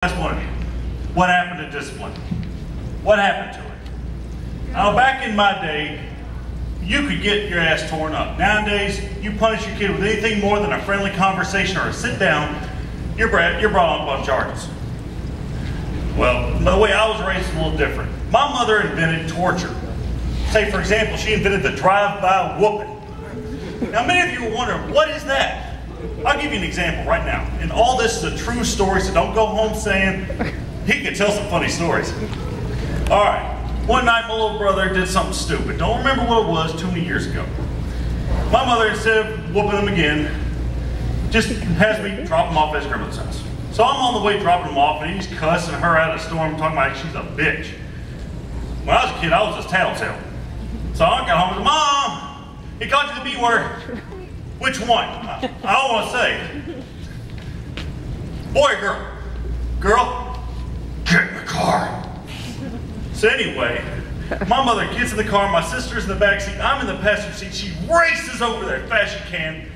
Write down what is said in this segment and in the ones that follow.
That's one of you. What happened to discipline? What happened to it? Now, back in my day, you could get your ass torn up. Nowadays, you punish your kid with anything more than a friendly conversation or a sit down, you're brought up on charges. Well, the way I was raised is a little different. My mother invented torture. Say, for example, she invented the drive-by whooping. Now, many of you are wondering, what is that? I'll give you an example right now. And all this is a true story, so don't go home saying, he could tell some funny stories. All right, one night my little brother did something stupid. Don't remember what it was, too many years ago. My mother, instead of whooping him again, just has me drop him off at his grandmother's house. So I'm on the way dropping him off, and he's cussing her out of the storm, talking about she's a bitch. When I was a kid, I was just tattletale. So I got home and said, Mom, he called you the B word. Which one? I don't want to say. Boy or girl? Girl? Get in the car. So anyway, my mother gets in the car, my sister's in the back seat, I'm in the passenger seat, she races over there as fast as she can.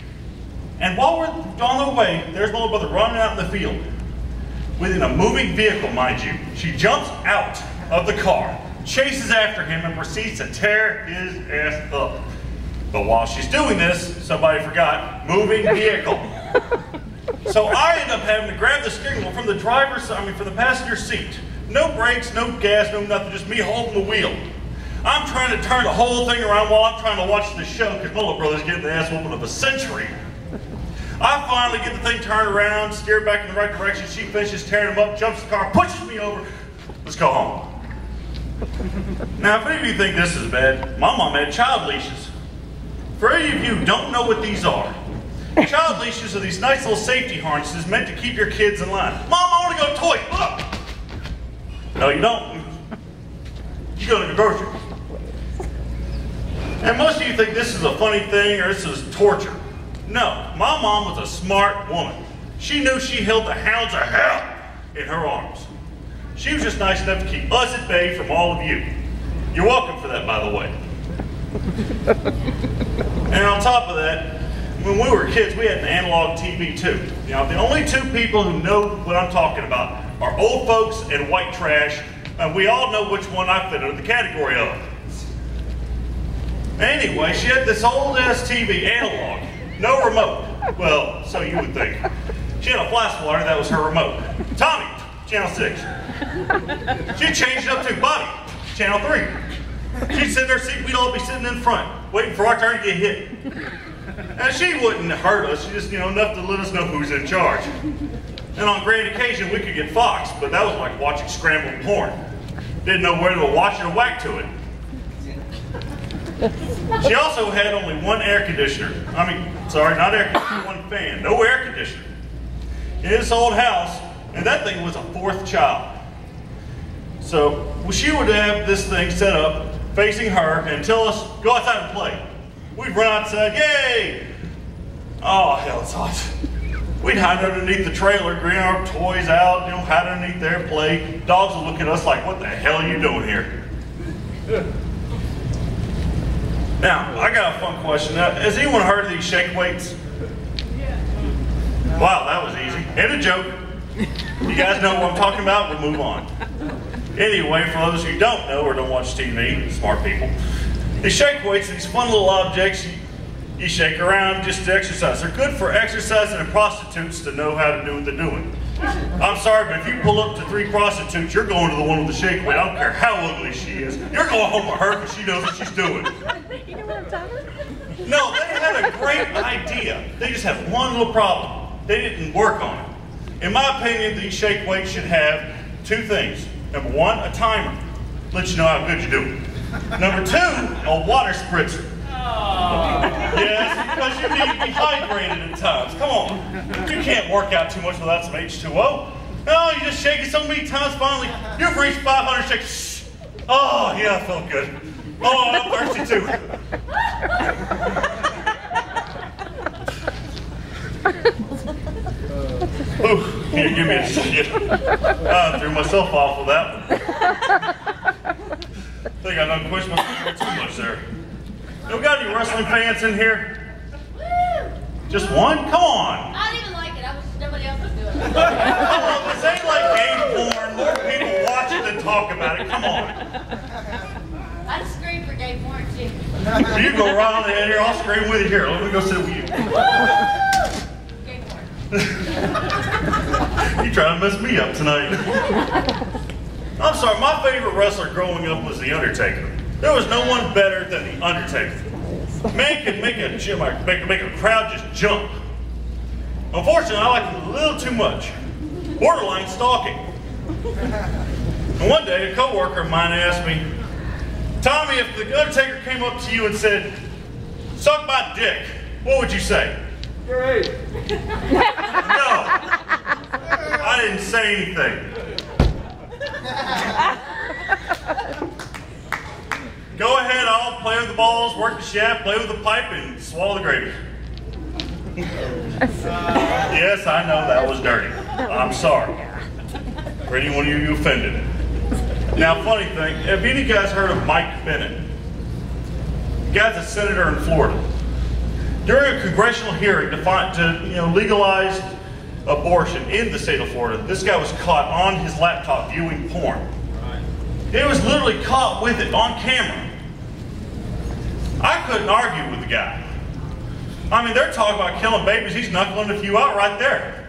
And while we're on the way, there's my little brother running out in the field. Within a moving vehicle, mind you. She jumps out of the car, chases after him, and proceeds to tear his ass up. But while she's doing this, somebody forgot, moving vehicle. So I end up having to grab the steering wheel from the from the passenger seat. No brakes, no gas, no nothing, just me holding the wheel. I'm trying to turn the whole thing around while I'm trying to watch the show because my little brother's getting the ass whooping of a century. I finally get the thing turned around, steer back in the right direction. She finishes tearing him up, jumps the car, pushes me over. Let's go home. Now, if any of you think this is bad, my mom had child leashes. For any of you who don't know what these are, child leashes are these nice little safety harnesses meant to keep your kids in line. Mom, I want to go toy. Look. No, you don't. You go to the grocery. And most of you think this is a funny thing or this is torture. No, my mom was a smart woman. She knew she held the hounds of hell in her arms. She was just nice enough to keep us at bay from all of you. You're welcome for that, by the way. And on top of that, when we were kids, we had an analog TV too. You know, the only two people who know what I'm talking about are old folks and white trash, and we all know which one I fit under the category of. Anyway, she had this old ass TV, analog, no remote. Well, so you would think. She had a flash water, that was her remote. Tommy, channel 6. She'd change it up to Bobby, channel 3. She'd sit in her seat, we'd all be sitting in front, waiting for our turn to get hit. And she wouldn't hurt us, she just, enough to let us know who's in charge. And on great occasion, we could get Fox, but that was like watching scrambled porn. Didn't know whether to watch it or whack to it. She also had only one air conditioner. Sorry, not air conditioner, one fan, no air conditioner. In this old house, and that thing was a fourth child. So she would have this thing set up facing her and tell us, go outside and play. We'd run outside, yay! Oh, hell, it's hot. We'd hide underneath the trailer, bring our toys out, hide underneath there, play. Dogs would look at us like, what the hell are you doing here? Now, I got a fun question. Now, has anyone heard of these shake weights? Wow, that was easy. And a joke. You guys know what I'm talking about? We'll move on. Anyway, for those who don't know or don't watch TV, smart people, these shake weights are these fun little objects you shake around just to exercise. They're good for exercising and prostitutes to know how to do what they're doing. I'm sorry, but if you pull up to 3 prostitutes, you're going to the one with the shake weight. I don't care how ugly she is. You're going home with her because she knows what she's doing. You know what I'm talking about? No, they had a great idea. They just had one little problem. They didn't work on it. In my opinion, these shake weights should have 2 things. Number 1, a timer. Let you know how good you're doing. Number 2, a water spritzer. Yes, because you need to be hydrated at times. Come on. You can't work out too much without some H2O. No, you just shake it so many times, finally, you've reached 500 shakes. Oh, yeah, I felt good. Oh, I'm thirsty too. Ooh, here, give me a second. I threw myself off with that one. I think I done pushed myself too much there. We got any wrestling fans in here? Just one? Come on. I didn't even like it. Nobody else was doing it. Oh, this ain't like gay porn. More people watch it than talk about it. Come on. I'd scream for gay porn too. You go right on ahead here. I'll scream with you here. Let me go sit with you. Gay porn. You trying to mess me up tonight. I'm sorry, my favorite wrestler growing up was The Undertaker. There was no one better than The Undertaker. Man could make a crowd just jump. Unfortunately, I liked him a little too much. Borderline stalking. And one day, a coworker of mine asked me, Tommy, if The Undertaker came up to you and said, suck my dick, what would you say? Great. No. I didn't say anything. Go ahead, I'll play with the balls, work the shaft, play with the pipe, and swallow the gravy. Yes, I know that was dirty. I'm sorry. For anyone of you who offended. Now, funny thing, have any of you guys heard of Mike Bennett? The guy's a senator in Florida. During a congressional hearing to legalize abortion in the state of Florida, this guy was caught on his laptop viewing porn. He was literally caught with it on camera. I couldn't argue with the guy. I mean, they're talking about killing babies. He's knuckling a few out right there.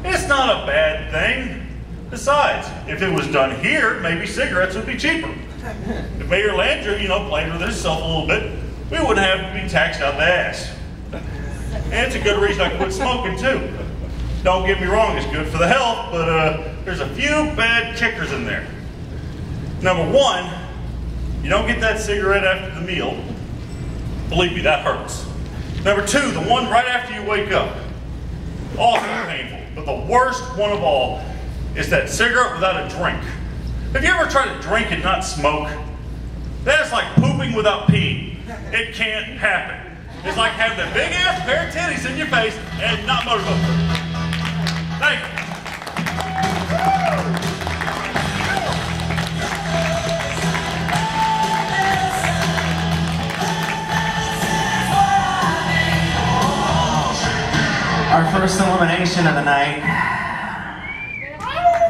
It's not a bad thing. Besides, if it was done here, maybe cigarettes would be cheaper. If Mayor Landrieu, played with himself a little bit, we wouldn't have to be taxed out the ass. And it's a good reason I quit smoking too. Don't get me wrong, it's good for the health, but there's a few bad kickers in there. Number one, you don't get that cigarette after the meal. Believe me, that hurts. Number two, the one right after you wake up. Also painful, but the worst one of all is that cigarette without a drink. Have you ever tried to drink and not smoke? That's like pooping without peeing. It can't happen. It's like having a big ass pair of titties in your face and not motorboat. Thank you. Our first elimination of the night.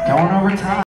Going over time.